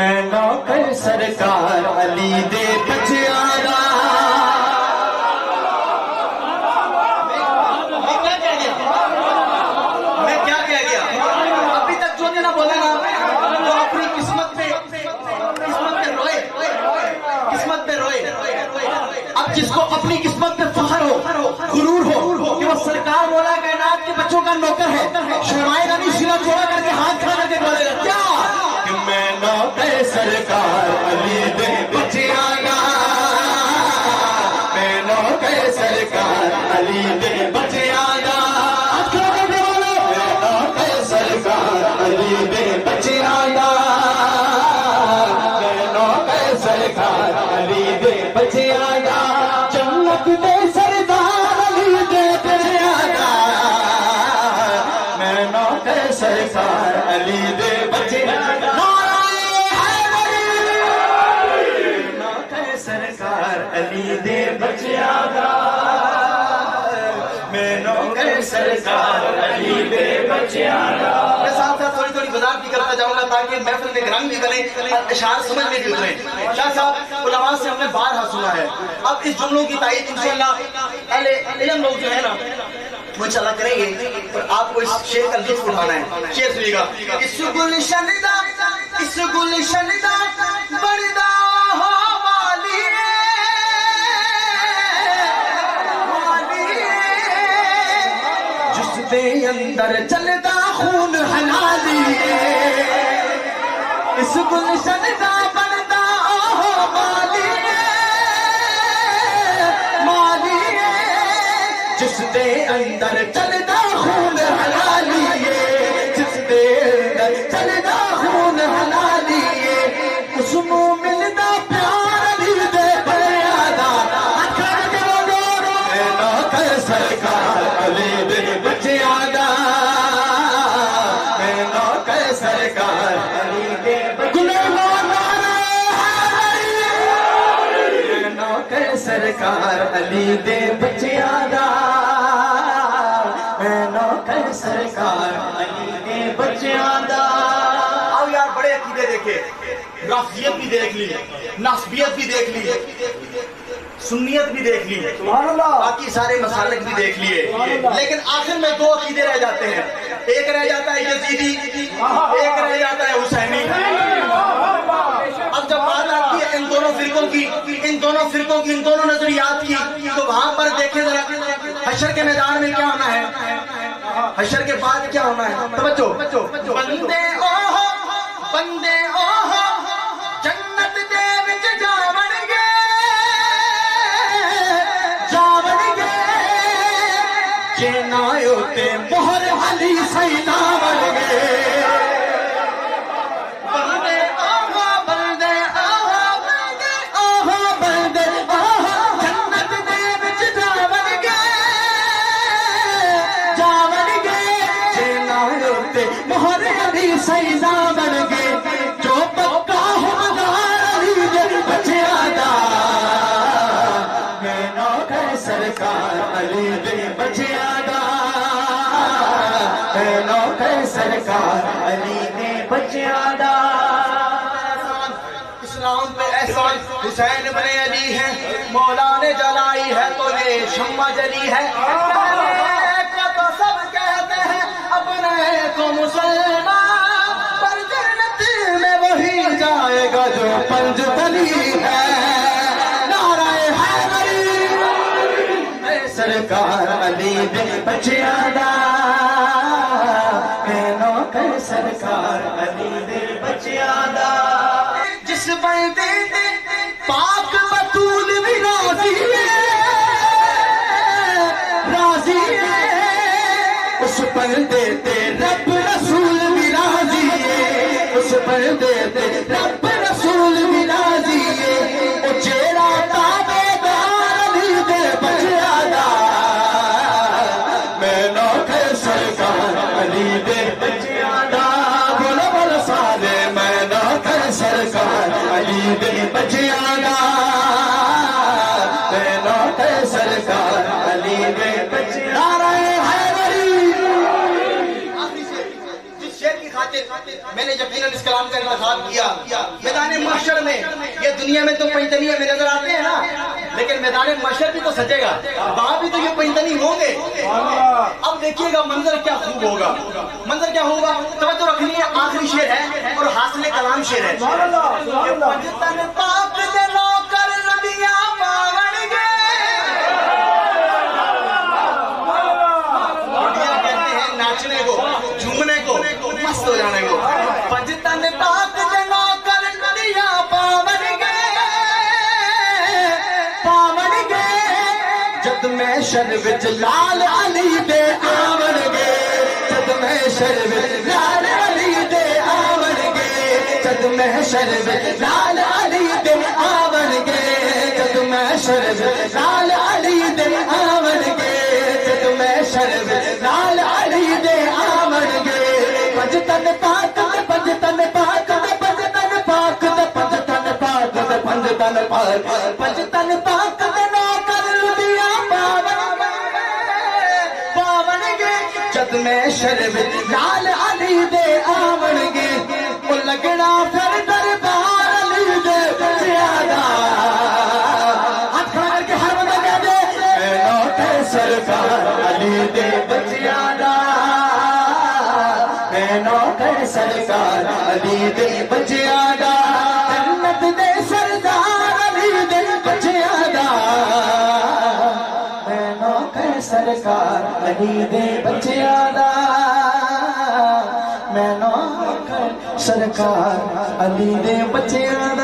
میں نوکر سرکار علی دے بچیاں جس کو اپنی قسمت پہ فخر ہو غرور ہو کہ وہ سرکار مولا کائنات کے بچوں کا نوکر ہے، شرمائے غنی سینہ جوڑا کر کے ہاتھ کھڑا کر کے بولے گا کیا کہ میں نوکر سرکار علی دے بچیاں گا، میں نوکر سرکار علی دے بچیاں گا، ہاتھ کھڑا کر کے بولو میں نوکر سرکار علی دے بچیاں گا، میں نوکر سرکار علی دے بچیاں گا، دے سردار علی دے بچیاں گا، میں نوکر سرکار علی دے بچیاں گا، نوکر سرکار علی دے بچیاں گا، میں نوکر سرکار علی دے بچیاں گا۔ میں ساتھ ساتھ تھوڑی تھوڑی وضاحت بھی کرتا جاؤں گا تاکہ محفل میں گرم بھی بنے اور اشعار سمجھ میں بھی اتریں۔ شاہ صاحب علماء سے ہم نے بارہا سنا ہے، اب اس جملوں کی تائید انشاءاللہ اہل علم لوگ جو ہے نا وہ انشاءاللہ کریں گے، اور آپ کو اس شعر کا لطف اٹھانا ہے۔ شعر سنیے گا، اس گلشن دا بڑھدا ہو والی جس دے اندر چلدا خون حلالی، اس گلشن دا بڑھدا ہو والی جس دے اندر چلدا خون حلالی، جس دے اندر چلدا خون حلالی، اس مومن دا پیار علی دے بچیاں دا، میں نوکر سرکار علی دے بچیاں دا، میں نوکر سرکار علی دے بچیاں دا، میں نوکر سرکار علی دے بچیاں دا، میں نوکر سرکار علی دے بچیاں دا۔ آؤ یار بڑے عقیدے دیکھے، رافضیت بھی دیکھ لی، نسبیت بھی دیکھ لی، سنیت بھی دیکھ لی، باقی سارے مسالک بھی دیکھ لیے، لیکن آخر میں دو عقیدے رہ جاتے ہیں، ایک رہ جاتا ہے یزیدی، ایک رہ جاتا ہے حسینی۔ اب جب بات آتی ہے ان دونوں فرقوں کی، ان دونوں نظریات کی، تو وہاں پر دیکھیں ذرا حشر کے میدان میں کیا ہونا ہے، حشر کے بعد کیا ہونا ہے، توجہ، بندے اوہ جنت دے وچ جاون گے جے نہ ہوتے مہر علی سینا بن گے، سیدا بن گے جو پکا حقدار علی دے بچیاں دا، میں نوکر سرکار علی دے بچیاں دا، میں نوکر سرکار علی دے بچیاں دا۔ اسلام پہ احسان حسین بن علی ہے، مولا نے جلائی ہے تو یہ شمع جلی ہے، تو سب کہتے ہیں اپنے کو مسلمان، جائے گا جو پنج تلی ہے، نعرہ حیدری سرکار علی دے بچیاں دا، میں نوکر سرکار علی دے بچیاں دا، جس بندے تے پاک بطول بھی راضی ہے، اس بندے تے رب رسول بھی راضی ہے، اس بندے تے رب رسول بھی راضی ہے، او جیڑا تابعدار علی دے بچیاں دا، میں نوکر سرکار علی دے بچیاں دا، بولو بولو سارے میں نوکر سرکار علی دے بچیاں دا، میں نوکر سرکار علی دے بچیاں دا۔ میں نے یقیناً اس کلام کا انتخاب کیا میدان محشر میں. یہ دنیا میں تو پینتنی ہمیں نظر آتے ہیں نا، لیکن میدان محشر بھی تو سجے گا، وہاں بھی تو یہ پینتنی ہوں گے. اب دیکھیے گا منظر کیا خوب ہوگا، منظر کیا ہوگا. توجہ رکھنی ہے، آخری شعر ہے اور حاصل کلام شعر ہے. پنجتن پاک دے نوکر ربیاں پاون گے. کہتے ہیں ناچنے کو، جھومنے کو، مست ہو جانے کو. پنجتن پاک دے نوکر ربیاں پاون گے، پاون گے. جد میں شر وچ لال علی دے آون گے، جد میں شر وچ لال علی دے آون گے، جد میں شر وچ لال علی دے آون گے، جد میں شر وچ لال علی دے آون گے، جد میں شر وچ لال علی دے آون گے. پنجتن پاک پنجتن پاک پنجتن پاک پنجتن پاک پنجتن پاک پنجتن پاک نوکر لبیاں پاون گے. جد میں شر وچ لال علی دے آون گے، او لگنا پھر دربار علی دے بچیاں دا. ہاتھ کھڑا کر کے ہر بندہ کہہ دے اے نوکر سرکار علی دے بچیاں دا، اے نوکر سرکار علی دے بچیاں دا، جنت دے سردار علی دے بچیاں دا. اے نوکر سرکار علی دے بچیاں دا، میں نوکر سرکار علی دے بچیاں دا.